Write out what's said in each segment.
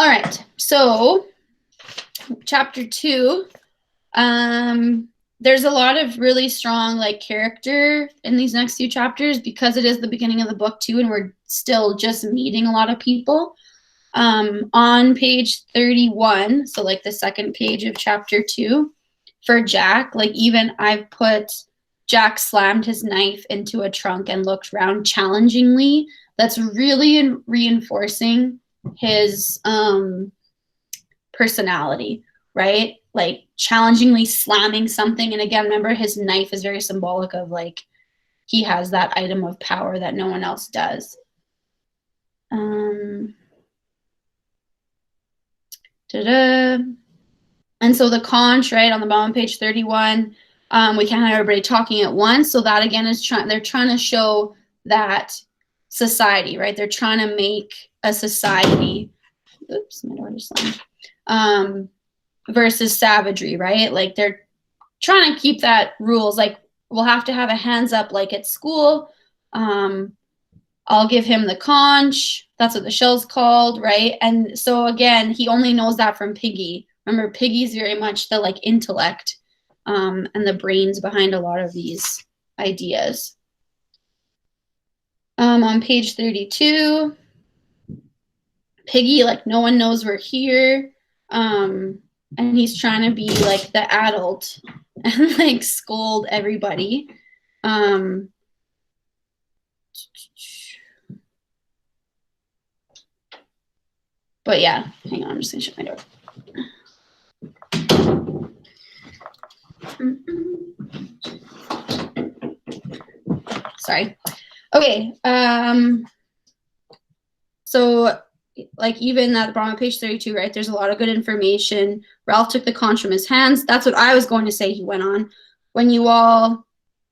All right, so chapter 2, there's a lot of really strong like character in these next few chapters because it is the beginning of the book too, and we're still just meeting a lot of people. On page 31, so like the second page of chapter 2, for Jack, like even I've put Jack slammed his knife into a trunk and looked around challengingly. That's really reinforcing his personality, right? Like challengingly slamming something. And again, remember his knife is very symbolic of like he has that item of power that no one else does. And so the conch, right, on the bottom of page 31, we can't have everybody talking at once. So that again is they're trying to show that society, right? They're trying to make a society. Oops, my door just slammed. Versus savagery, right? Like they're trying to keep that rules. Like we'll have to have a hands up like at school. I'll give him the conch. That's what the shell's called, right? And so again, he only knows that from Piggy. Remember, Piggy's very much the like intellect and the brains behind a lot of these ideas. On page 32, Piggy, like no one knows we're here. And he's trying to be like the adult and like scold everybody. But yeah, hang on, I'm just gonna shut my door. Sorry. Okay. So like even at the bottom of page 32, right, there's a lot of good information. Ralph took the conch from his hands. That's what I was going to say. He went on. When you all,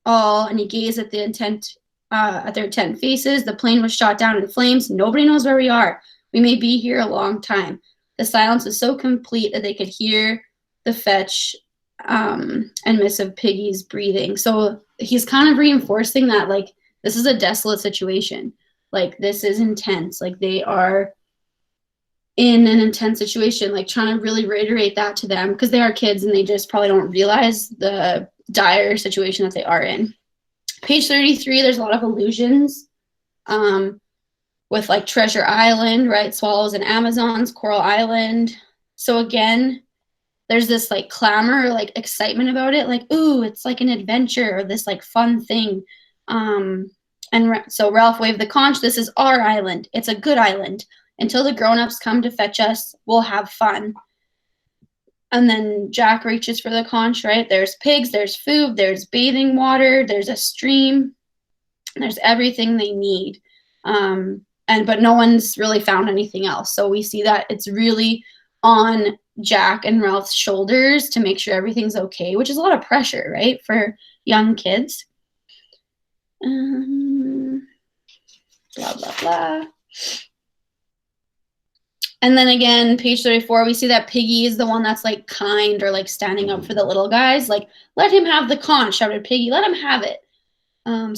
and he gazed at the intent, at their intent faces. The plane was shot down in flames. Nobody knows where we are. We may be here a long time. The silence was so complete that they could hear the fetch and miss of Piggy's breathing. So he's kind of reinforcing that, like, this is a desolate situation. Like, this is intense. Like, they are in an intense situation, like trying to really reiterate that to them because they are kids and they just probably don't realize the dire situation that they are in. Page 33, there's a lot of allusions with like Treasure Island, right? Swallows and Amazons, Coral Island. So again, there's this like clamor, like excitement about it. Like, ooh, it's like an adventure or this like fun thing. So Ralph waved the conch. This is our island. It's a good island. Until the grown-ups come to fetch us, we'll have fun. And then Jack reaches for the conch, right? There's pigs, there's food, there's bathing water, there's a stream, there's everything they need. But no one's really found anything else. So we see that it's really on Jack and Ralph's shoulders to make sure everything's okay, which is a lot of pressure, right, for young kids. Blah, blah, blah. And then again, page 34, we see that Piggy is the one that's like kind or like standing up for the little guys. Like, let him have the conch, shouted Piggy. Let him have it.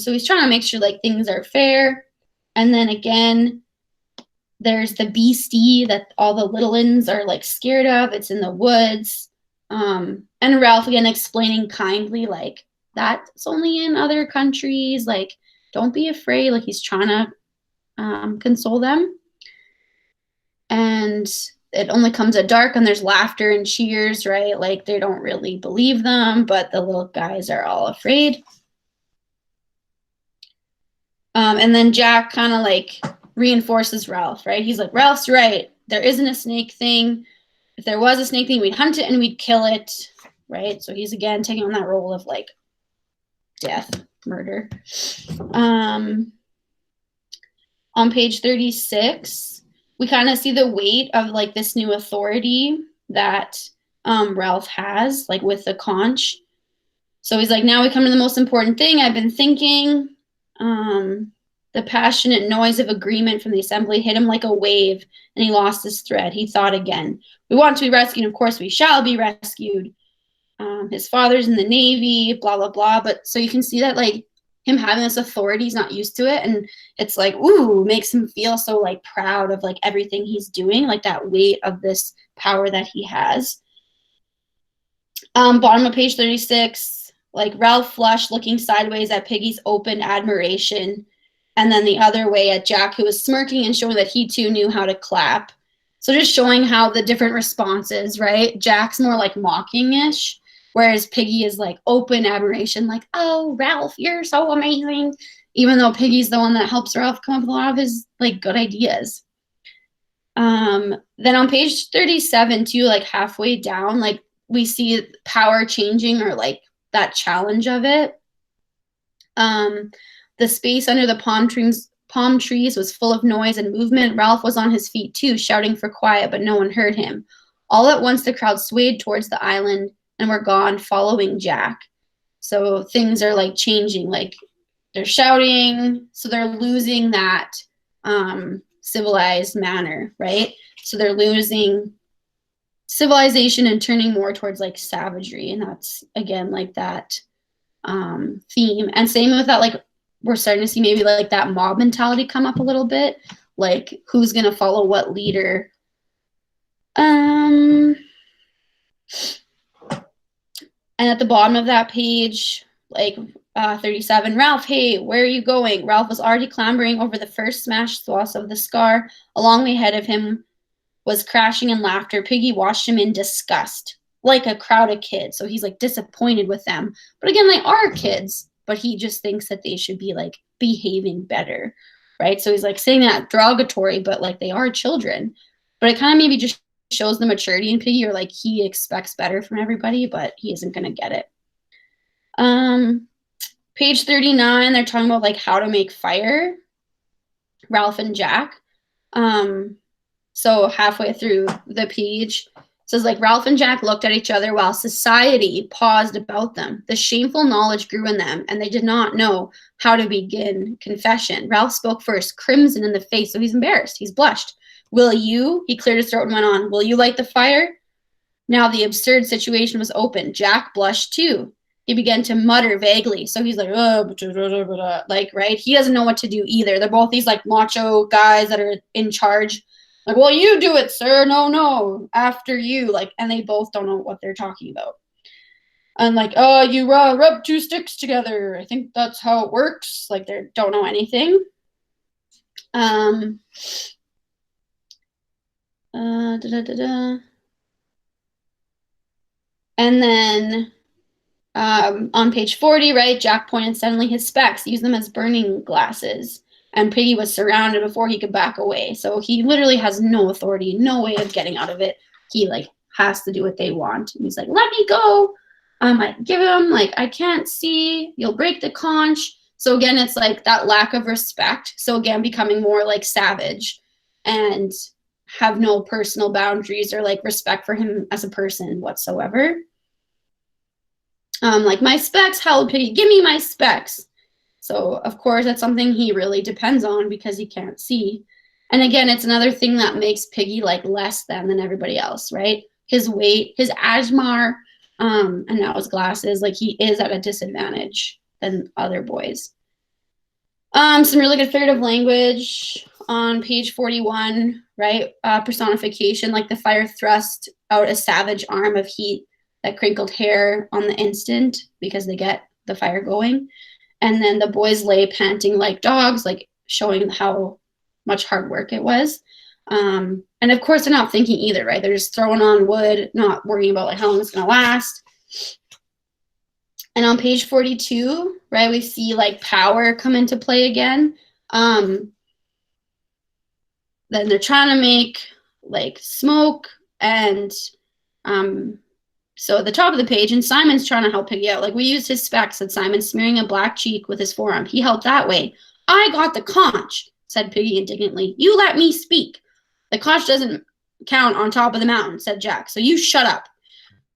So he's trying to make sure like things are fair. And then again, there's the beastie that all the little ones are like scared of. It's in the woods. And Ralph again explaining kindly, like, that's only in other countries. Like, don't be afraid. Like, he's trying to console them. And it only comes at dark and there's laughter and cheers, right? Like, they don't really believe them, but the little guys are all afraid. And then Jack kind of like reinforces Ralph, right? He's like, Ralph's right. There isn't a snake thing. If there was a snake thing, we'd hunt it and we'd kill it, right? So he's again taking on that role of like death, murder. On page 36, we kind of see the weight of like this new authority that Ralph has, like with the conch. So he's like, now we come to the most important thing. I've been thinking. The passionate noise of agreement from the assembly hit him like a wave, and he lost his thread. He thought again. We want to be rescued. Of course, we shall be rescued. His father's in the Navy, blah, blah, blah. But so you can see that, like, him having this authority, he's not used to it, and it's like, ooh, makes him feel so like proud of like everything he's doing, like that weight of this power that he has. Bottom of page 36, like Ralph flushed, looking sideways at Piggy's open admiration, and then the other way at Jack, who was smirking and showing that he too knew how to clap. So just showing how the different responses, right? Jack's more like mocking-ish, whereas Piggy is like open admiration, like, oh, Ralph, you're so amazing. Even though Piggy's the one that helps Ralph come up with a lot of his like good ideas. Then on page 37 too, like halfway down, like we see power changing, or like that challenge of it. The space under the palm trees was full of noise and movement. Ralph was on his feet too, shouting for quiet, but no one heard him. All at once, the crowd swayed towards the island and were gone, following Jack. So things are like changing, like they're shouting, so they're losing that civilized manner, right? So they're losing civilization and turning more towards like savagery, and that's again like that theme. And same with that, like we're starting to see maybe like that mob mentality come up a little bit, like who's gonna follow what leader. And at the bottom of that page, like 37, Ralph, hey, where are you going? Ralph was already clambering over the first smashed swaths of the scar. A long way ahead of him was crashing in laughter. Piggy watched him in disgust, like a crowd of kids. So he's like disappointed with them. But again, they are kids, but he just thinks that they should be like behaving better, right? So he's like saying that derogatory, but like they are children. But it kind of maybe just shows the maturity in Piggy, or like he expects better from everybody, but he isn't going to get it. Page 39, they're talking about like how to make fire, Ralph and Jack. So halfway through the page, it says like Ralph and Jack looked at each other while society paused about them. The shameful knowledge grew in them, and they did not know how to begin confession. Ralph spoke first, crimson in the face, so he's embarrassed. He's blushed. Will you? He cleared his throat and went on. Will you light the fire? Now the absurd situation was open. Jack blushed too. He began to mutter vaguely. So he's like, like, right? He doesn't know what to do either. They're both these like macho guys that are in charge. Like, well, you do it, sir. No, after you. Like, and they both don't know what they're talking about. And like, oh, you rub two sticks together. I think that's how it works. Like, they don't know anything. And then on page 40, right, Jack pointed suddenly his specs, used them as burning glasses. And Piggy was surrounded before he could back away. So he literally has no authority, no way of getting out of it. He like has to do what they want. And he's like, let me go. I give him like, I can't see. You'll break the conch. So again, it's like that lack of respect. So again, becoming more like savage and have no personal boundaries or like respect for him as a person whatsoever. Like my specs, held Piggy, give me my specs. So of course that's something he really depends on because he can't see. And again, it's another thing that makes Piggy like less than everybody else, right? His weight, his asthma, and now his glasses, like he is at a disadvantage than other boys. Some really good figurative language on page 41, right? Personification, like the fire thrust out a savage arm of heat that crinkled hair on the instant because they get the fire going. And then the boys lay panting like dogs, like showing how much hard work it was. And of course, they're not thinking either, right? They're just throwing on wood, not worrying about like how long it's going to last. And on page 42, right, we see like power come into play again. Then they're trying to make like smoke, and so at the top of the page, and Simon's trying to help Piggy out. Like, we used his specs, said Simon, smearing a black cheek with his forearm. He helped that way. I got the conch, said Piggy indignantly. You let me speak. The conch doesn't count on top of the mountain, said Jack. So you shut up.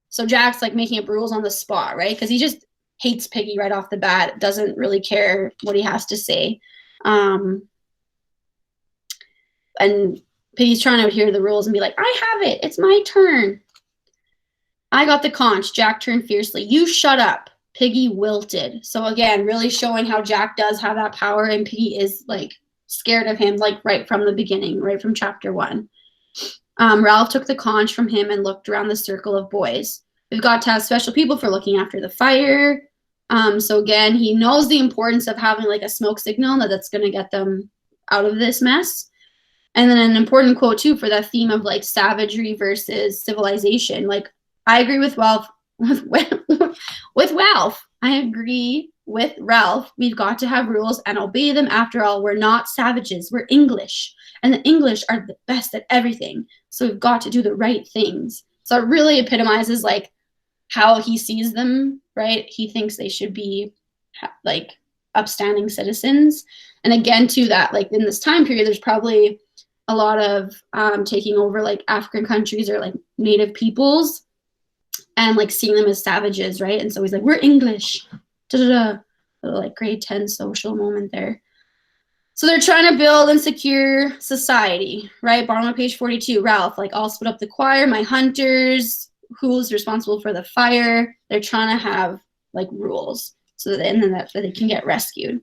So Jack's like making up rules on the spot, right? Because he just hates Piggy right off the bat, doesn't really care what he has to say. And Piggy's trying to adhere to the rules and be like, I have it. It's my turn. I got the conch. Jack turned fiercely. You shut up. Piggy wilted. So again, really showing how Jack does have that power, and Piggy is like scared of him, like right from the beginning, right from chapter 1. Ralph took the conch from him and looked around the circle of boys. We've got to have special people for looking after the fire. So again, he knows the importance of having like a smoke signal that's going to get them out of this mess. And then an important quote too for that theme of like savagery versus civilization. Like I agree with Ralph. With Ralph, I agree with Ralph. We've got to have rules and obey them. After all, we're not savages. We're English, and the English are the best at everything. So we've got to do the right things. So it really epitomizes like how he sees them, right? He thinks they should be like upstanding citizens. And again, too, that like in this time period, there's probably a lot of taking over like African countries or like native peoples and like seeing them as savages, right? And so he's like, we're English. Da-da-da. Like grade 10 social moment there. So they're trying to build and secure society, right? Bottom of page 42, Ralph, like I'll split up the choir, my hunters, who's responsible for the fire. They're trying to have like rules so that, and then that they can get rescued.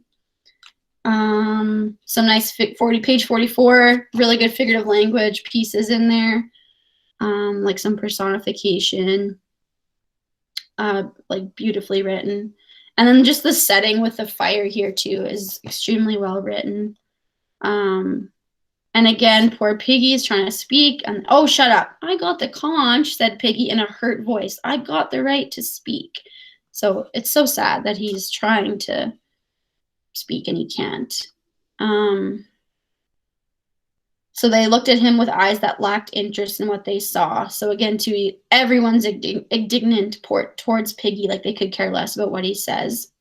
Some nice page 44, really good figurative language pieces in there. Like some personification, like beautifully written. And then just the setting with the fire here too is extremely well written. And again, poor Piggy is trying to speak and, oh, shut up. I got the conch, said Piggy in a hurt voice. I got the right to speak. So it's so sad that he's trying to speak and he can't. So they looked at him with eyes that lacked interest in what they saw. So again, too, everyone's indignant towards Piggy, like they could care less about what he says.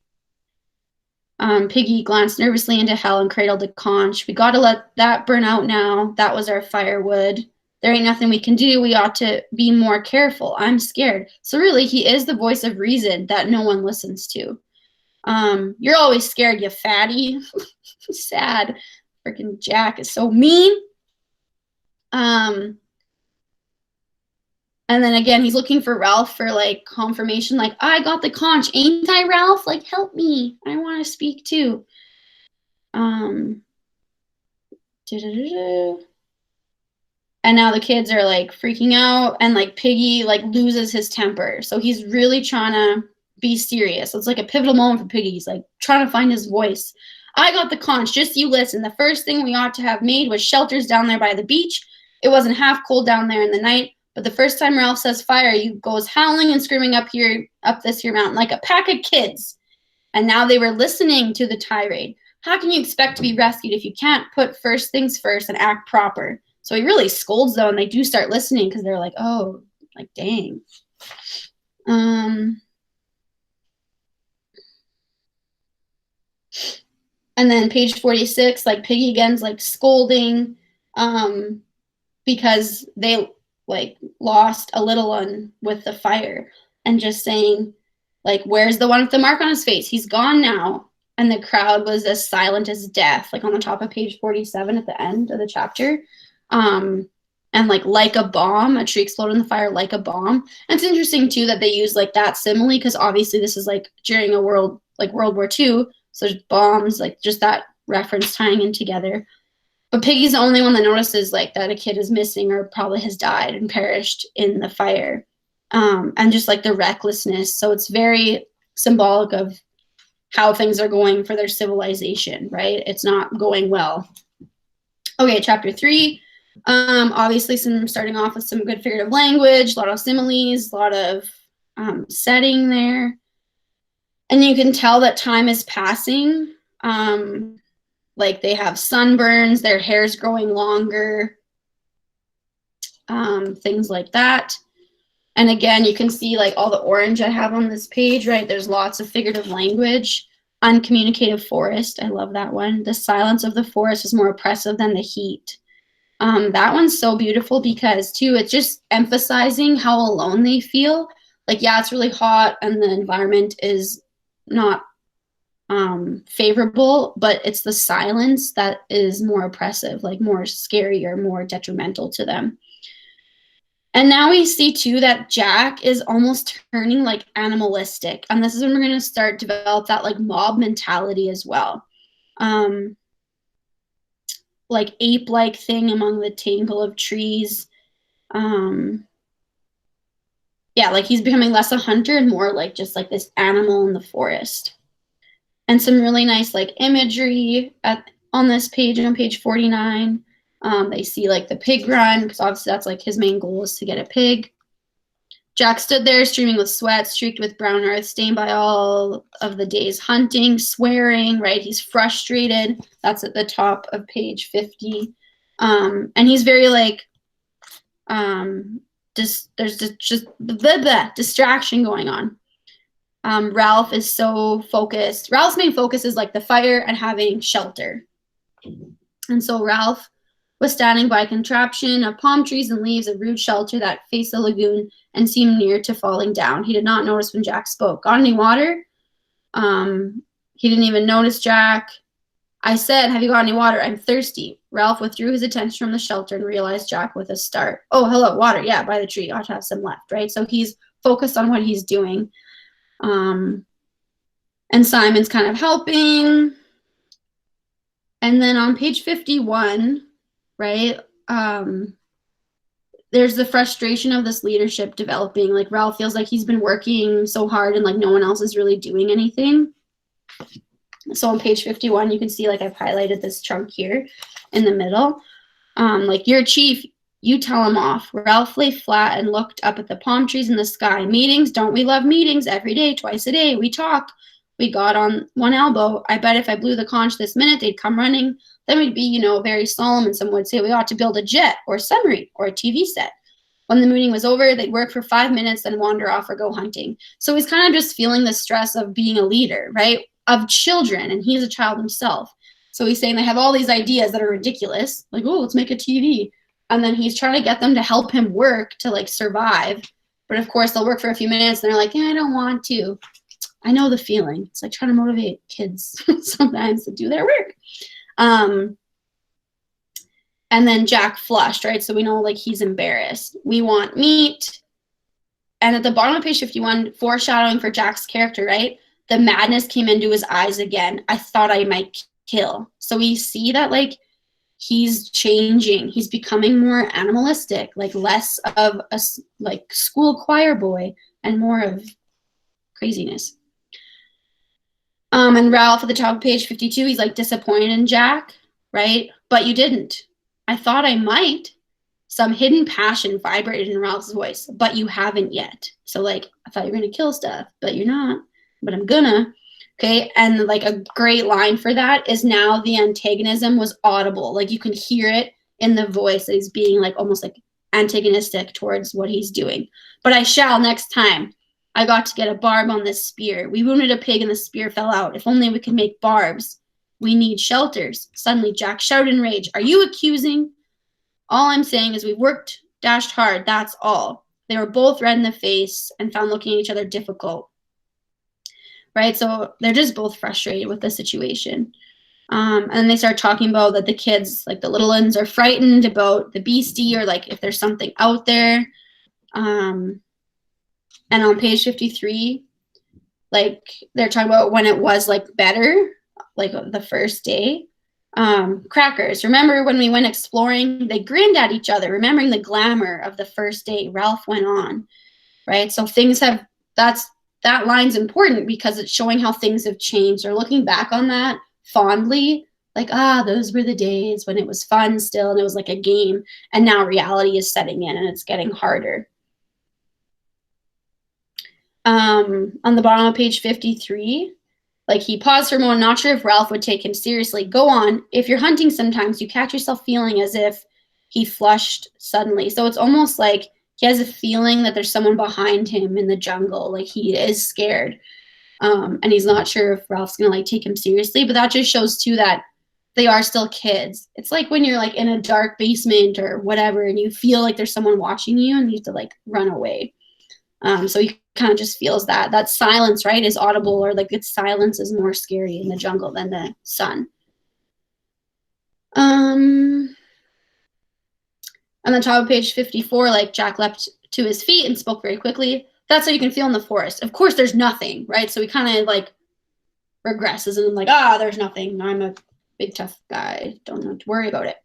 Piggy glanced nervously into hell and cradled the conch. We got to let that burn out now. That was our firewood. There ain't nothing we can do. We ought to be more careful. I'm scared. So really, he is the voice of reason that no one listens to. You're always scared, you fatty. Sad. Freaking Jack is so mean. And then again, he's looking for Ralph for like confirmation, like, I got the conch, ain't I, Ralph? Like, help me. I want to speak too. And now the kids are like freaking out, and like Piggy like loses his temper. So he's really trying to be serious. So it's like a pivotal moment for Piggy. He's like trying to find his voice. I got the conch, just you listen. The first thing we ought to have made was shelters down there by the beach. It wasn't half cold down there in the night, but the first time Ralph says fire, you goes howling and screaming up this here mountain like a pack of kids. And now they were listening to the tirade. How can you expect to be rescued if you can't put first things first and act proper? So he really scolds them, and they do start listening because they're like, oh, like dang. And then page 46, like Piggy again's like scolding because they like lost a little one with the fire, and just saying like, where's the one with the mark on his face? He's gone now. And the crowd was as silent as death, like on the top of page 47 at the end of the chapter. And like a bomb, a tree exploded in the fire like a bomb. And it's interesting too that they use like that simile, because obviously this is like during a World War II. So there's bombs, like just that reference tying in together. But Piggy's the only one that notices like that a kid is missing or probably has died and perished in the fire. And just like the recklessness. So it's very symbolic of how things are going for their civilization, right? It's not going well. Okay, chapter 3. Obviously starting off with some good figurative language, a lot of similes, a lot of setting there. And you can tell that time is passing. Like they have sunburns, their hair's growing longer, things like that. And again, you can see like all the orange I have on this page, right? There's lots of figurative language. Uncommunicative forest, I love that one. The silence of the forest is more oppressive than the heat. That one's so beautiful because too, it's just emphasizing how alone they feel. Like, yeah, it's really hot and the environment is not favorable, but it's the silence that is more oppressive, like more scary or more detrimental to them. And now we see too that Jack is almost turning like animalistic. And this is when we're going to start develop that like mob mentality as well. Like ape-like thing among the tangle of trees. Yeah, like he's becoming less a hunter and more like just like this animal in the forest. And some really nice like imagery on this page, on page 49. They see like the pig run, because obviously that's like his main goal is to get a pig. Jack stood there, streaming with sweat, streaked with brown earth, stained by all of the day's hunting, swearing, right? He's frustrated. That's at the top of page 50. And he's very like, there's just distraction going on. Ralph is so focused. Ralph's main focus is like the fire and having shelter. And so Ralph was standing by a contraption of palm trees and leaves, a rude shelter that faced the lagoon and seemed near to falling down. He did not notice when Jack spoke. Got any water? He didn't even notice Jack. I said, have you got any water? I'm thirsty. Ralph withdrew his attention from the shelter and realized Jack with a start. Oh, hello, water. Yeah, by the tree. I ought to have some left, right? So he's focused on what he's doing. And Simon's kind of helping. And then on page 51, right, there's the frustration of this leadership developing. Like Ralph feels like he's been working so hard and like no one else is really doing anything. So on page 51, you can see like I've highlighted this chunk here in the middle. Like, you're chief, you tell him off. Ralph lay flat and looked up at the palm trees in the sky. Meetings, don't we love meetings? Every day, twice a day, we talk. We got on one elbow. I bet if I blew the conch this minute, they'd come running. Then we'd be, you know, very solemn, and someone would say we ought to build a jet or a submarine or a TV set. When the meeting was over, they'd work for 5 minutes, then wander off or go hunting. So he's kind of just feeling the stress of being a leader, right? Of children, and he's a child himself. So he's saying they have all these ideas that are ridiculous, like, oh, let's make a TV. And then he's trying to get them to help him work to like survive. But of course, they'll work for a few minutes and they're like, yeah, I don't want to. I know the feeling. It's like trying to motivate kids sometimes to do their work. And then Jack flushed, right? So we know like he's embarrassed. We want meat. And at the bottom of page 51, foreshadowing for Jack's character, right? The madness came into his eyes again. I thought I might kill. So we see that like he's changing. He's becoming more animalistic, like less of a like school choir boy and more of craziness. And Ralph at the top of page 52, he's like disappointed in Jack, right? But you didn't. I thought I might. Some hidden passion vibrated in Ralph's voice, but you haven't yet. So like, I thought you were going to kill stuff, but you're not. But I'm gonna. Okay, and like a great line for that is now the antagonism was audible. Like you can hear it in the voice that he's being like almost like antagonistic towards what he's doing. But I shall next time. I got to get a barb on this spear. We wounded a pig and the spear fell out. If only we could make barbs. We need shelters. Suddenly Jack shouted in rage. Are you accusing? All I'm saying is we worked, dashed hard, that's all. They were both red in the face and found looking at each other difficult. Right, so they're just both frustrated with the situation. And then they start talking about that the kids, like the little ones, are frightened about the beastie or like if there's something out there. And on page 53, like they're talking about when it was like better, like the first day. Crackers, remember when we went exploring? They grinned at each other, remembering the glamour of the first day. Ralph went on, right? So things have, that line's important because it's showing how things have changed. They're looking back on that fondly, like, those were the days when it was fun still and it was like a game. And now reality is setting in and it's getting harder. On the bottom of page 53, like he paused for a moment, not sure if Ralph would take him seriously. Go on. If you're hunting sometimes, you catch yourself feeling as if he flushed suddenly. So it's almost like he has a feeling that there's someone behind him in the jungle. Like he is scared. And he's not sure if Ralph's going to like take him seriously. But that just shows too that they are still kids. It's like when you're like in a dark basement or whatever and you feel like there's someone watching you and you have to like run away. So he kind of just feels that silence, right, is audible, or like its silence is more scary in the jungle than the sun. On the top of page 54, like Jack leapt to his feet and spoke very quickly. That's how you can feel in the forest. Of course, there's nothing, right? So he kind of like regresses and like, there's nothing. I'm a big tough guy. Don't have to worry about it.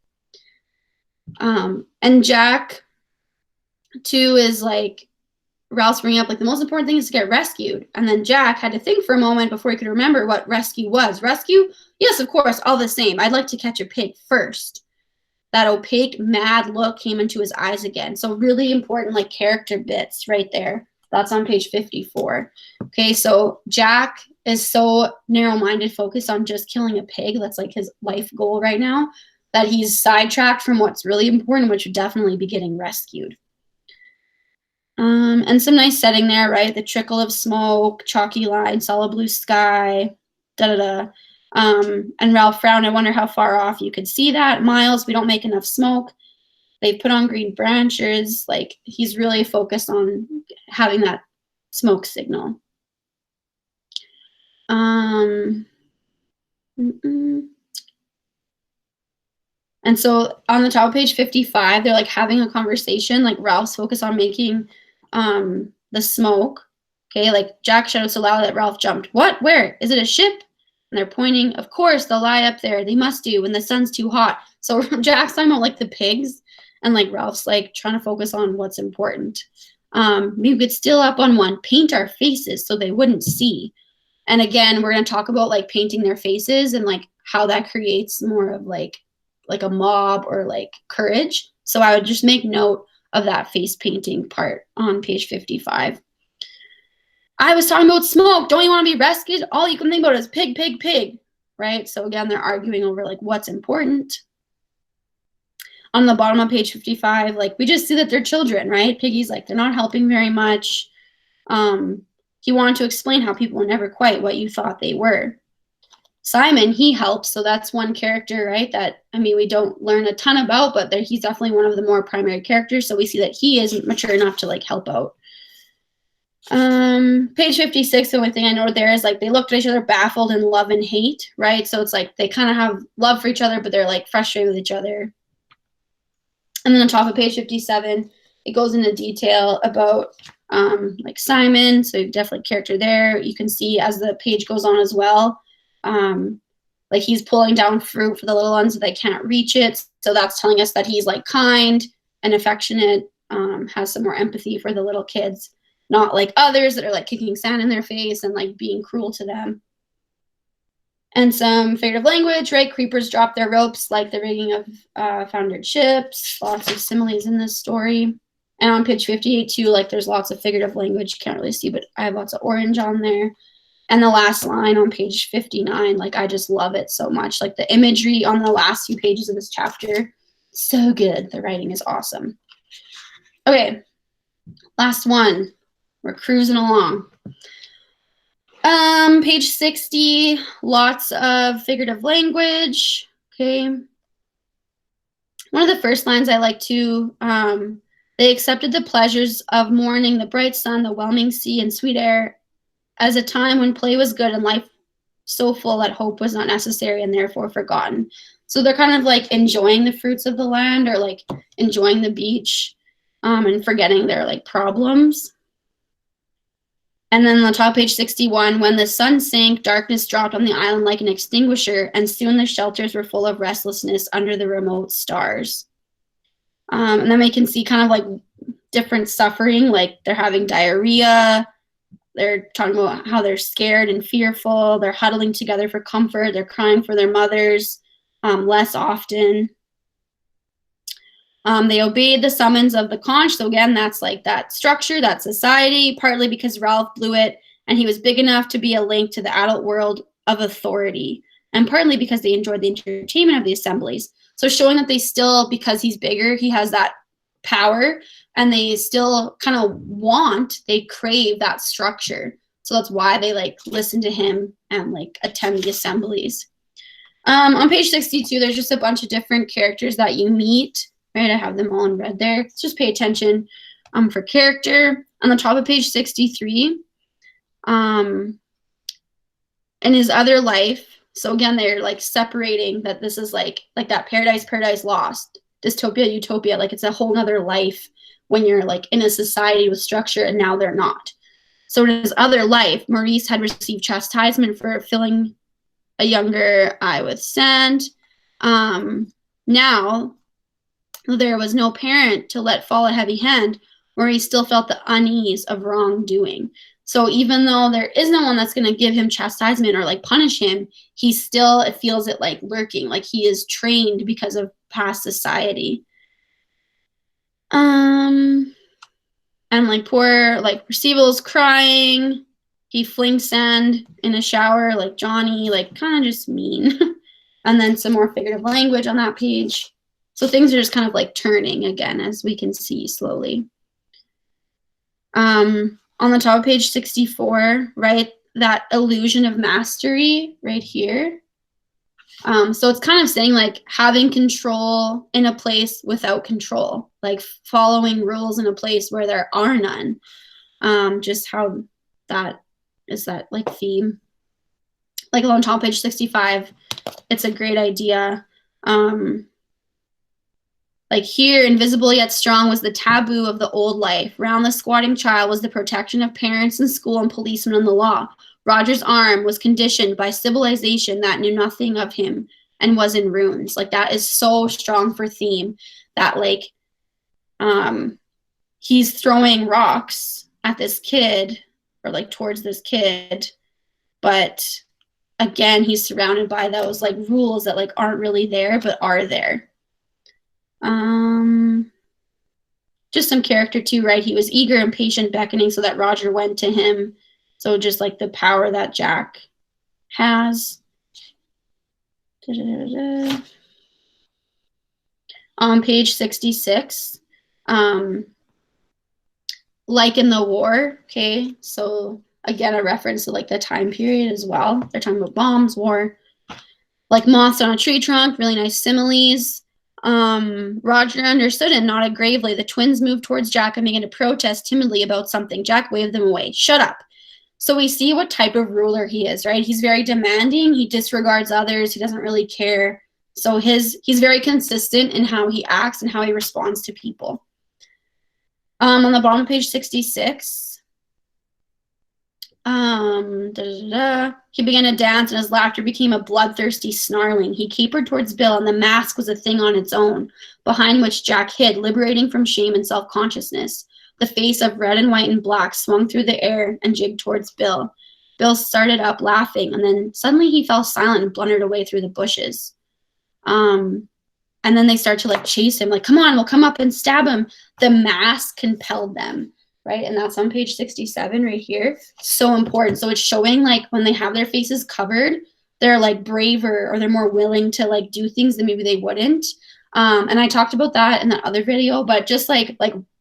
And Jack too is like, Ralph's bringing up like the most important thing is to get rescued. And then Jack had to think for a moment before he could remember what rescue was. Rescue? Yes, of course, all the same. I'd like to catch a pig first. That opaque, mad look came into his eyes again. So really important like character bits right there. That's on page 54. Okay, so Jack is so narrow-minded, focused on just killing a pig. That's like his life goal right now, that he's sidetracked from what's really important, which would definitely be getting rescued. And some nice setting there, right? The trickle of smoke, chalky line, solid blue sky, da-da-da. And Ralph frowned. I wonder how far off you could see that. Miles, we don't make enough smoke. They put on green branches. Like, he's really focused on having that smoke signal. And so on the top of page 55, they're like having a conversation. Like Ralph's focused on making the smoke. Okay, like Jack shouted so loud that Ralph jumped. What? Where? Is it a ship? And they're pointing. Of course, they'll lie up there. They must do when the sun's too hot. So Jack's talking about like the pigs, and like Ralph's like trying to focus on what's important. Maybe we could steal up on one, paint our faces so they wouldn't see. And again, we're going to talk about like painting their faces and like how that creates more of like a mob or like courage. So I would just make note of that face painting part on page 55. I was talking about smoke. Don't you want to be rescued? All you can think about is pig, pig, pig, right? So again, they're arguing over like what's important. On the bottom of page 55, like we just see that they're children, right? Piggy's like, they're not helping very much. He wanted to explain how people were never quite what you thought they were. Simon, he helps, so that's one character, right, that, I mean, we don't learn a ton about, but he's definitely one of the more primary characters, so we see that he is mature enough to, like, help out. Page 56, the only thing I noted there is, like, they looked at each other baffled in love and hate, right, so it's like they kind of have love for each other, but they're, like, frustrated with each other. And then on top of page 57, it goes into detail about like Simon, so definitely character there. You can see as the page goes on as well, like he's pulling down fruit for the little ones so they can't reach it. So that's telling us that he's like kind and affectionate, has some more empathy for the little kids, not like others that are like kicking sand in their face and like being cruel to them. And some figurative language, right? Creepers drop their ropes like the rigging of foundered ships. Lots of similes in this story. And on page 58 too, like there's lots of figurative language. Can't really see, but I have lots of orange on there. And the last line on page 59, like I just love it so much. Like the imagery on the last few pages of this chapter, so good. The writing is awesome. Okay, last one. We're cruising along. Page 60, lots of figurative language. Okay. One of the first lines I like to, they accepted the pleasures of morning, the bright sun, the whelming sea, and sweet air as a time when play was good and life so full that hope was not necessary and therefore forgotten. So they're kind of like enjoying the fruits of the land or like enjoying the beach and forgetting their like problems. And then on the top of page 61, when the sun sank, darkness dropped on the island like an extinguisher, and soon the shelters were full of restlessness under the remote stars. And then we can see kind of like different suffering, like they're having diarrhea, they're talking about how they're scared and fearful, they're huddling together for comfort, they're crying for their mothers less often. They obeyed the summons of the conch. So again, that's like that structure, that society, partly because Ralph blew it and he was big enough to be a link to the adult world of authority, and partly because they enjoyed the entertainment of the assemblies. So showing that they still, because he's bigger, he has that power, and they still kind of they crave that structure. So that's why they like listen to him and like attend the assemblies. On page 62, there's just a bunch of different characters that you meet. Right, I have them all in red there. Just pay attention for character. On the top of page 63, in his other life, so again, they're like separating that this is like that Paradise Lost. dystopia, utopia, like it's a whole nother life when you're like in a society with structure and now they're not. So in his other life, Maurice had received chastisement for filling a younger eye with sand. Now there was no parent to let fall a heavy hand, Maurice still felt the unease of wrongdoing. So even though there is no one that's going to give him chastisement or like punish him, he still it feels it like lurking, like he is trained because of past society. And like poor like Percival's crying. He flings sand in a shower like Johnny, like kind of just mean. And then some more figurative language on that page. So things are just kind of like turning again, as we can see slowly. On the top of page 64, right, that illusion of mastery right here. So it's kind of saying like having control in a place without control, like following rules in a place where there are none. Just how that is that like theme. Like on top of page 65, it's a great idea. Like here, invisible yet strong was the taboo of the old life. Round the squatting child was the protection of parents and school and policemen and the law. Roger's arm was conditioned by civilization that knew nothing of him and was in ruins. Like that is so strong for theme that like he's throwing rocks at this kid or like towards this kid, but again, he's surrounded by those like rules that like aren't really there but are there. Just some character too, right? He was eager, impatient, beckoning so that Roger went to him. So just like the power that Jack has. On page 66, like in the war, okay? So again, a reference to like the time period as well. They're talking about bombs, war. Like moths on a tree trunk, really nice similes. Roger understood and nodded gravely. The twins moved towards Jack and began to protest timidly about something. Jack waved them away. Shut up. So we see what type of ruler he is, right? He's very demanding. He disregards others. He doesn't really care. So he's very consistent in how he acts and how he responds to people. On the bottom of page 66, he began to dance and his laughter became a bloodthirsty snarling. He capered towards Bill and the mask was a thing on its own, behind which Jack hid, liberating from shame and self-consciousness. The face of red and white and black swung through the air and jigged towards Bill. Bill started up laughing and then suddenly he fell silent and blundered away through the bushes. And then they start to like chase him, like, come on, we'll come up and stab him. The mask compelled them. Right, and that's on page 67 right here. So important. So it's showing like when they have their faces covered, they're like braver or they're more willing to like do things that maybe they wouldn't. And I talked about that in the other video, but just like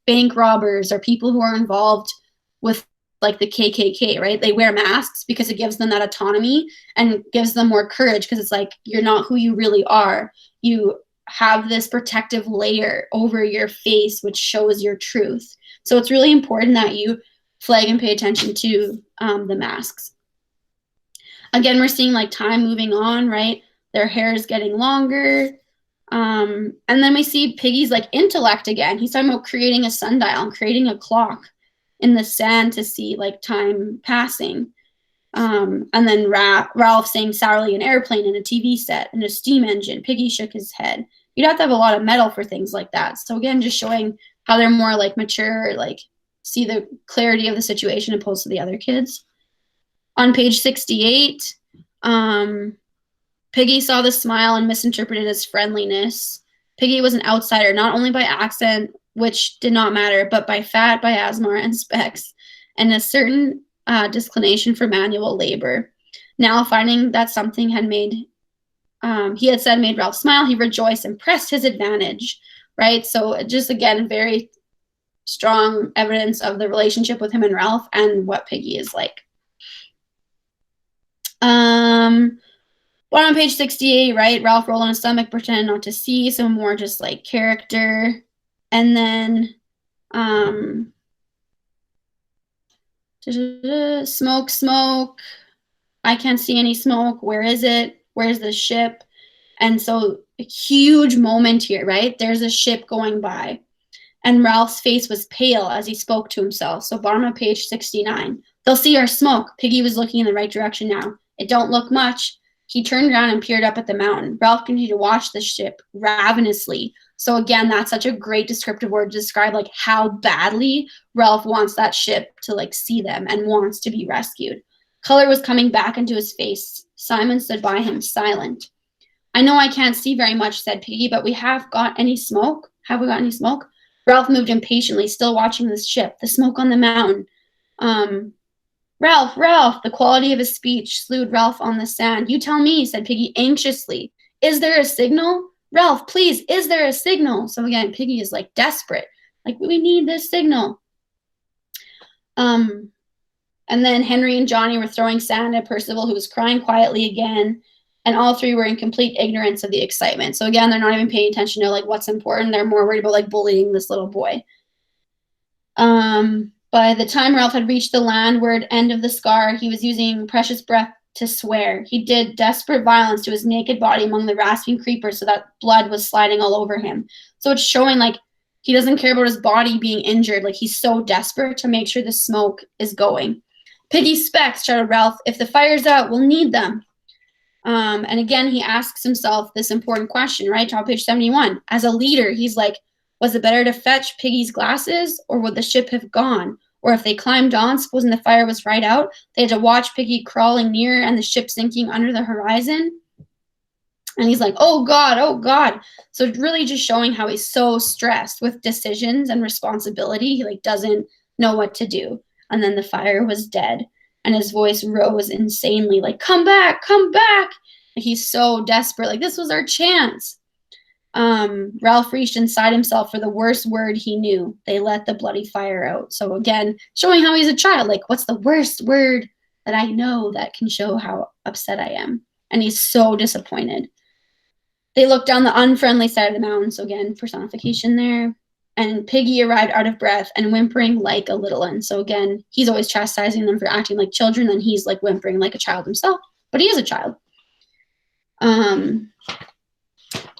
bank robbers or people who are involved with like the KKK, right? They wear masks because it gives them that autonomy and gives them more courage because it's like you're not who you really are. You have this protective layer over your face which shows your truth. So it's really important that you flag and pay attention to the masks. Again, we're seeing like time moving on, right? Their hair is getting longer. And then we see Piggy's like intellect again. He's talking about creating a sundial and creating a clock in the sand to see like time passing. And then Ralph saying sourly an airplane and a TV set and a steam engine. Piggy shook his head. You'd have to have a lot of metal for things like that. So again, just showing how they're more like mature, like see the clarity of the situation opposed to the other kids. On page 68, Piggy saw the smile and misinterpreted as friendliness. Piggy was an outsider, not only by accent, which did not matter, but by fat, by asthma, and specs, and a certain disinclination for manual labor. Now finding that something had made, he had said made Ralph smile, he rejoiced and pressed his advantage. Right, so just again, very strong evidence of the relationship with him and Ralph and what Piggy is like. But on page 68, right, Ralph rolled on his stomach, pretended not to see, so more just like character. And then smoke, I can't see any smoke. Where is it? Where's the ship? And so a huge moment here, right? There's a ship going by. And Ralph's face was pale as he spoke to himself. So bottom of page 69. They'll see our smoke. Piggy was looking in the right direction now. It don't look much. He turned around and peered up at the mountain. Ralph continued to watch the ship ravenously. So again, that's such a great descriptive word to describe like how badly Ralph wants that ship to like see them and wants to be rescued. Color was coming back into his face. Simon stood by him, silent. I know I can't see very much, said Piggy, but we have got any smoke? Have we got any smoke? Ralph moved impatiently, still watching the ship, the smoke on the mountain. Ralph, the quality of his speech slewed Ralph on the sand. You tell me, said Piggy anxiously. Is there a signal? Ralph, please, is there a signal? So again, Piggy is like desperate. Like, we need this signal. And then Henry and Johnny were throwing sand at Percival, who was crying quietly again. And all three were in complete ignorance of the excitement. So again, they're not even paying attention to like what's important. They're more worried about like bullying this little boy. By the time Ralph had reached the landward end of the scar, he was using precious breath to swear. He did desperate violence to his naked body among the rasping creepers so that blood was sliding all over him. So it's showing like he doesn't care about his body being injured. Like he's so desperate to make sure the smoke is going. Piggy specs, shouted Ralph. If the fire's out, we'll need them. And again, he asks himself this important question, right? Top page 71. As a leader, he's like, was it better to fetch Piggy's glasses, or would the ship have gone? Or if they climbed on, supposing the fire was right out, they had to watch Piggy crawling near and the ship sinking under the horizon. And he's like, oh God, oh God. So really just showing how he's so stressed with decisions and responsibility. He like doesn't know what to do. And then the fire was dead. And his voice rose insanely, like, come back, come back. Like, he's so desperate. Like, this was our chance. Ralph reached inside himself for the worst word he knew. They let the bloody fire out. So again, showing how he's a child. Like, what's the worst word that I know that can show how upset I am? And he's so disappointed. They looked down the unfriendly side of the mountain. So again, personification there. And Piggy arrived out of breath and whimpering like a little one. So again, he's always chastising them for acting like children, and he's like whimpering like a child himself. But he is a child.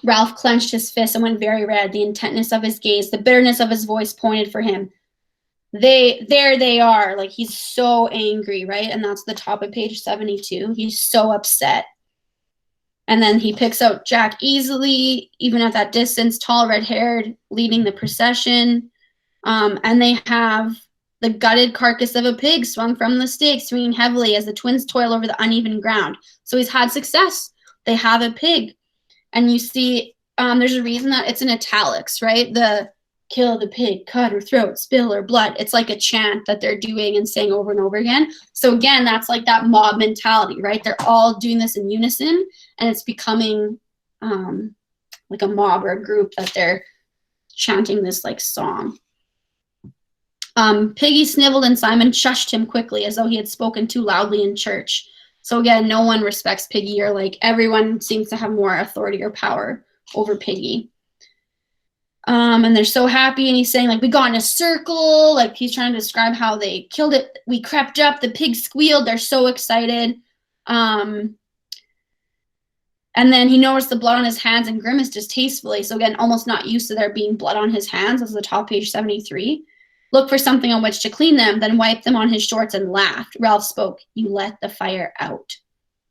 Ralph clenched his fist and went very red. The intentness of his gaze, the bitterness of his voice pointed for him. There they are. Like, he's so angry, right? And that's the top of page 72. He's so upset. And then he picks out Jack easily, even at that distance, tall, red-haired, leading the procession. And they have the gutted carcass of a pig swung from the stake, swinging heavily as the twins toil over the uneven ground. So he's had success. They have a pig. And you see there's a reason that it's in italics, right? The kill the pig, cut her throat, spill her blood. It's like a chant that they're doing and saying over and over again. So again, that's like that mob mentality, right? They're all doing this in unison, and it's becoming like a mob or a group that they're chanting this like song. Piggy sniveled and Simon shushed him quickly as though he had spoken too loudly in church. So again, no one respects Piggy, or like everyone seems to have more authority or power over Piggy. And they're so happy, and he's saying like, we got in a circle, like he's trying to describe how they killed it. We crept up, the pig squealed, they're so excited. And then he noticed the blood on his hands and grimaced distastefully. So again, almost not used to there being blood on his hands. This is the top page 73. Looked for something on which to clean them, then wiped them on his shorts and laughed. Ralph spoke. You let the fire out.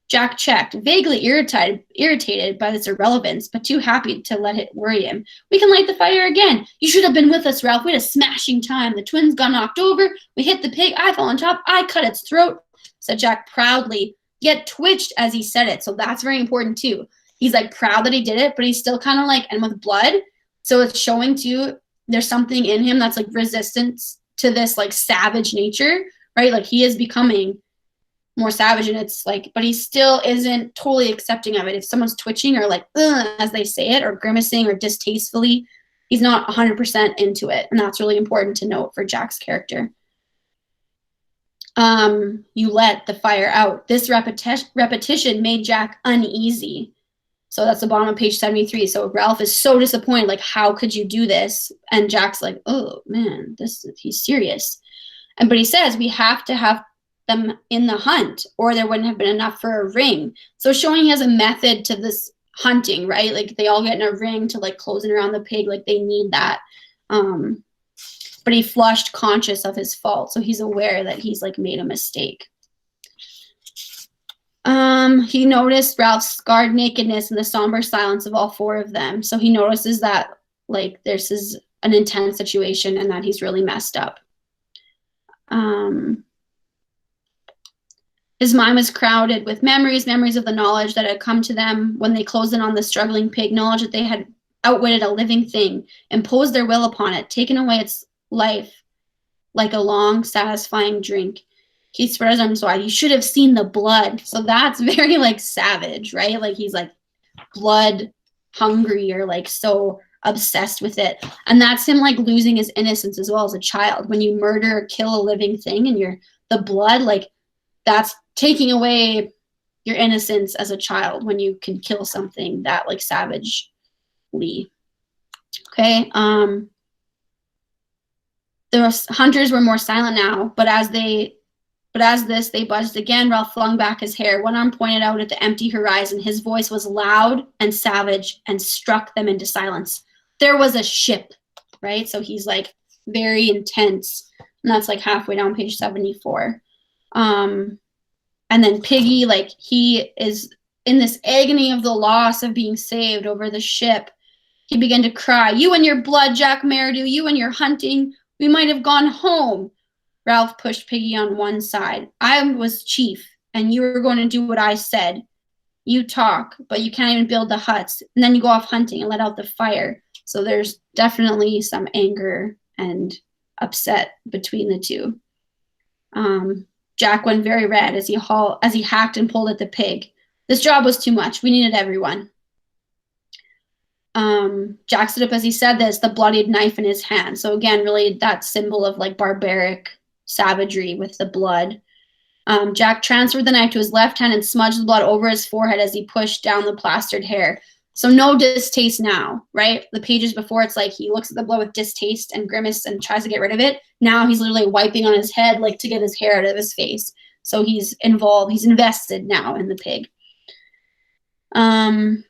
Jack checked, vaguely irritated by this irrelevance, but too happy to let it worry him. We can light the fire again. You should have been with us, Ralph. We had a smashing time. The twins got knocked over. We hit the pig. I fell on top. I cut its throat, said Jack proudly, yet twitched as he said it. So that's very important too. He's like proud that he did it, but he's still kind of like, and with blood. So it's showing too, there's something in him that's like resistance to this like savage nature, right? Like he is becoming more savage, and it's like, but he still isn't totally accepting of it. If someone's twitching or like, as they say it, or grimacing or distastefully, he's not 100% into it. And that's really important to note for Jack's character. You let the fire out. This repetition made Jack uneasy. So that's the bottom of page 73. So Ralph is so disappointed, like, how could you do this? And Jack's like, oh man, he's serious. But he says, we have to have them in the hunt, or there wouldn't have been enough for a ring. So showing he has a method to this hunting, right? Like they all get in a ring to like close in around the pig, like they need that. But he flushed conscious of his fault, so he's aware that he's like made a mistake. He noticed Ralph's scarred nakedness and the somber silence of all four of them. So he notices that like this is an intense situation and that he's really messed up. His mind was crowded with memories of the knowledge that had come to them when they closed in on the struggling pig, knowledge that they had outwitted a living thing, imposed their will upon it, taken away its life like a long, satisfying drink. He spread his arms wide. You should have seen the blood. So that's very like savage, right? Like he's like blood hungry or like so obsessed with it. And that's him like losing his innocence as well as a child. When you murder or kill a living thing and you're the blood, like that's taking away your innocence as a child when you can kill something that like savagely. Okay. The hunters were more silent now, but as they buzzed again, Ralph flung back his hair. One arm pointed out at the empty horizon. His voice was loud and savage and struck them into silence. There was a ship, right? So he's like very intense. And that's like halfway down page 74. And then Piggy, like he is in this agony of the loss of being saved over the ship. He began to cry, "You and your blood, Jack Merridew, you and your hunting. We might have gone home." Ralph pushed Piggy on one side. "I was chief, and you were going to do what I said. You talk, but you can't even build the huts. And then you go off hunting and let out the fire." So there's definitely some anger and upset between the two. Jack went very red as he hacked and pulled at the pig. This job was too much. We needed everyone. Jack stood up as he said this, the bloodied knife in his hand. So again, really that symbol of like barbaric savagery with the blood. Jack transferred the knife to his left hand and smudged the blood over his forehead as he pushed down the plastered hair. So no distaste now, right? The pages before, it's like he looks at the blood with distaste and grimace and tries to get rid of it. Now he's literally wiping on his head like to get his hair out of his face. So he's involved, he's invested now in the pig. And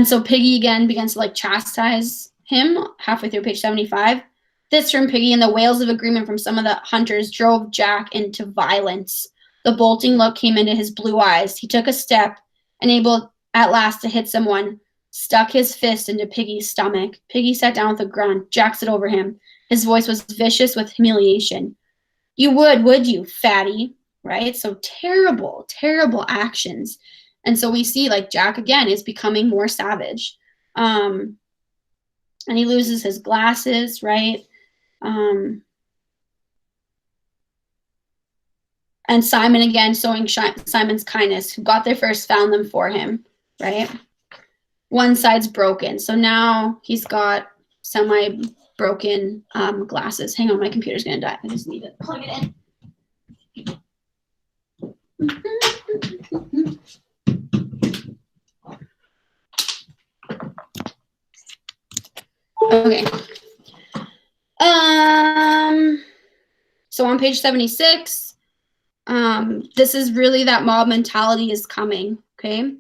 so Piggy again begins to like chastise him halfway through page 75. This from Piggy and the wails of agreement from some of the hunters drove Jack into violence. The bolting look came into his blue eyes. He took a step, unable at last to hit someone, stuck his fist into Piggy's stomach. Piggy sat down with a grunt. Jack stood over him. His voice was vicious with humiliation. "You would you, fatty?" Right? So terrible, terrible actions. And so we see like Jack again is becoming more savage. And he loses his glasses, right? And Simon again showing Simon's kindness, who got there first, found them for him, right? One side's broken. So now he's got semi-broken glasses. Hang on, my computer's going to die. I just need to plug it in. Okay. So on page 76, this is really that mob mentality is coming, okay?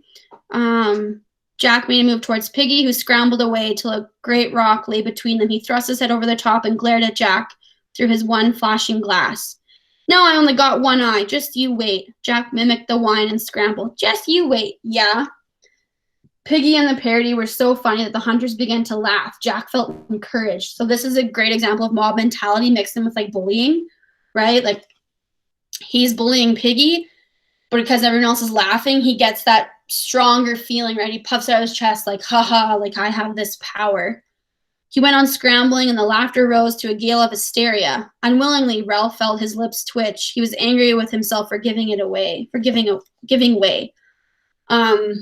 Jack made a move towards Piggy, who scrambled away till a great rock lay between them. He thrust his head over the top and glared at Jack through his one flashing glass. "Now I only got one eye. Just you wait." Jack mimicked the whine and scrambled. "Just you wait, yeah." Piggy and the parody were so funny that the hunters began to laugh. Jack felt encouraged. So this is a great example of mob mentality mixed in with like bullying, right? Like he's bullying Piggy, but because everyone else is laughing, he gets that stronger feeling, right? He puffs out his chest like, haha, like I have this power. He went on scrambling and the laughter rose to a gale of hysteria. Unwillingly, Ralph felt his lips twitch. He was angry with himself for giving way.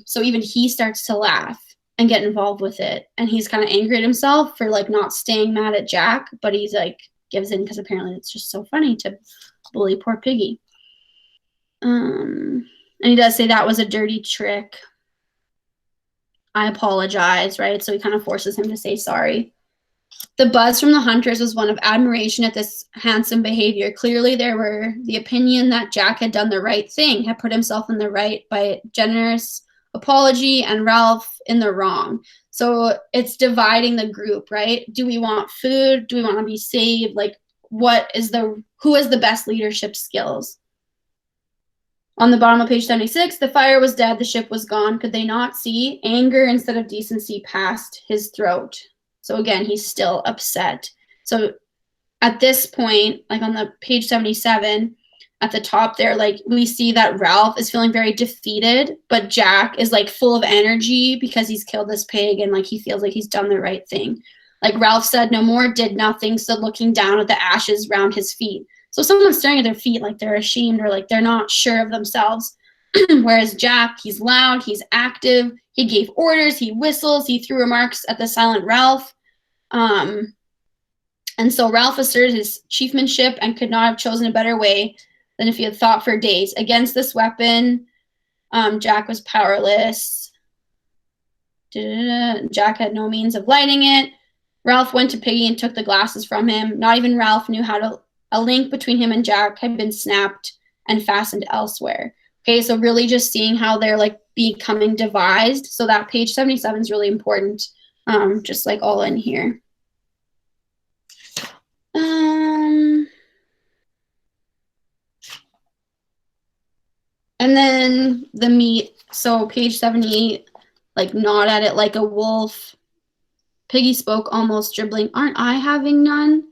So even he starts to laugh and get involved with it. And he's kind of angry at himself for like not staying mad at Jack, but he's like gives in because apparently it's just so funny to bully poor Piggy. And he does say that was a dirty trick. I apologize, right? So he kind of forces him to say sorry. The buzz from the hunters was one of admiration at this handsome behavior. Clearly, there were the opinion that Jack had done the right thing, had put himself in the right by generous apology and Ralph in the wrong. So it's dividing the group, right? Do we want food? Do we want to be saved? Like, who has the best leadership skills? On the bottom of page 76, the fire was dead, the ship was gone. Could they not see? Anger instead of decency passed his throat. So again, he's still upset. So at this point, like on the page 77, at the top there, like we see that Ralph is feeling very defeated, but Jack is like full of energy because he's killed this pig and like he feels like he's done the right thing. Like Ralph said no more, did nothing, stood looking down at the ashes round his feet. So someone's staring at their feet like they're ashamed or like they're not sure of themselves. Whereas Jack, he's loud, he's active, he gave orders, he whistles, he threw remarks at the silent Ralph. And so Ralph asserted his chiefmanship and could not have chosen a better way than if he had thought for days. Against this weapon, Jack was powerless. Jack had no means of lighting it. Ralph went to Piggy and took the glasses from him. Not even Ralph knew how to. A link between him and Jack had been snapped and fastened elsewhere. Okay, so really just seeing how they're like becoming devised. So that page 77 is really important, just like all in here. And then the meat. So page 78, like gnawed at it like a wolf. Piggy spoke almost dribbling, aren't I having none?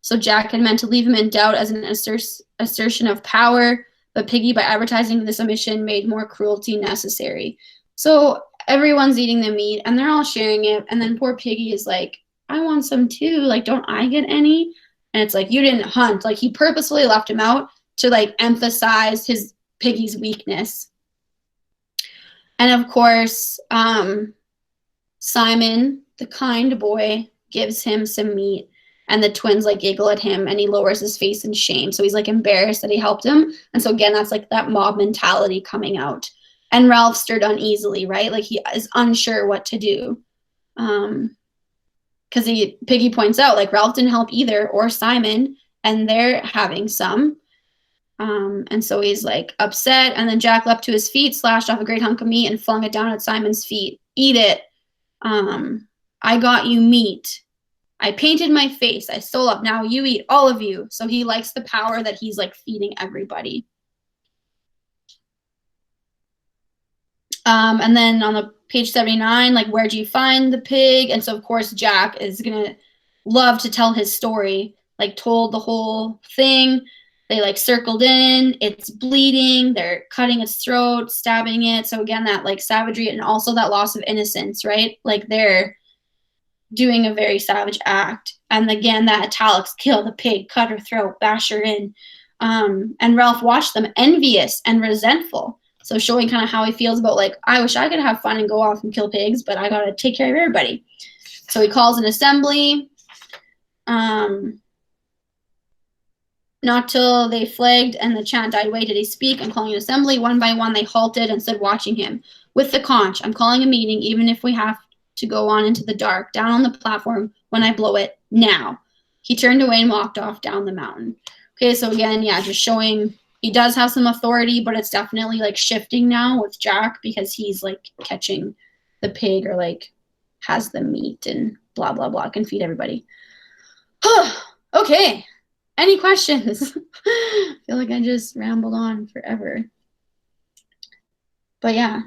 So Jack had meant to leave him in doubt as an assertion of power, but Piggy, by advertising this omission, made more cruelty necessary. So everyone's eating the meat and they're all sharing it. And then poor Piggy is like, I want some too. Like, don't I get any? And it's like, you didn't hunt. Like, he purposefully left him out to like emphasize his Piggy's weakness. And of course, Simon, the kind boy, gives him some meat. And the twins like giggle at him and he lowers his face in shame. So he's like embarrassed that he helped him. And so again, that's like that mob mentality coming out. And Ralph stirred uneasily, right? Like he is unsure what to do. Because Piggy points out like Ralph didn't help either or Simon and they're having some. And so he's like upset. And then Jack leapt to his feet, slashed off a great hunk of meat and flung it down at Simon's feet. Eat it. I got you meat. I painted my face. I stole up. Now you eat, all of you. So he likes the power that he's like feeding everybody. And then on the page 79, like, where'd you find the pig? And so, of course, Jack is going to love to tell his story, like told the whole thing. They like circled in, it's bleeding, they're cutting its throat, stabbing it. So again, that like savagery and also that loss of innocence, right? Like they're doing a very savage act. And again, that italics, kill the pig, cut her throat, bash her in. And Ralph watched them envious and resentful. So showing kind of how he feels about like, I wish I could have fun and go off and kill pigs, but I got to take care of everybody. So he calls an assembly. Not till they flagged and the chant died away did he speak. I'm calling an assembly. One by one, they halted and stood watching him. With the conch, I'm calling a meeting, even if we have to go on into the dark, down on the platform when I blow it, now. He turned away and walked off down the mountain. Okay, so again, yeah, just showing he does have some authority, but it's definitely like shifting now with Jack because he's like catching the pig or like has the meat and blah, blah, blah, can feed everybody. Okay, any questions? I feel like I just rambled on forever. But yeah.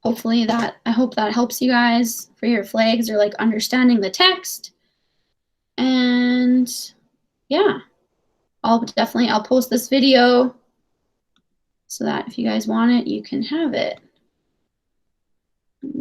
Hopefully I hope that helps you guys for your flags or like understanding the text. And yeah, I'll post this video so that if you guys want it, you can have it.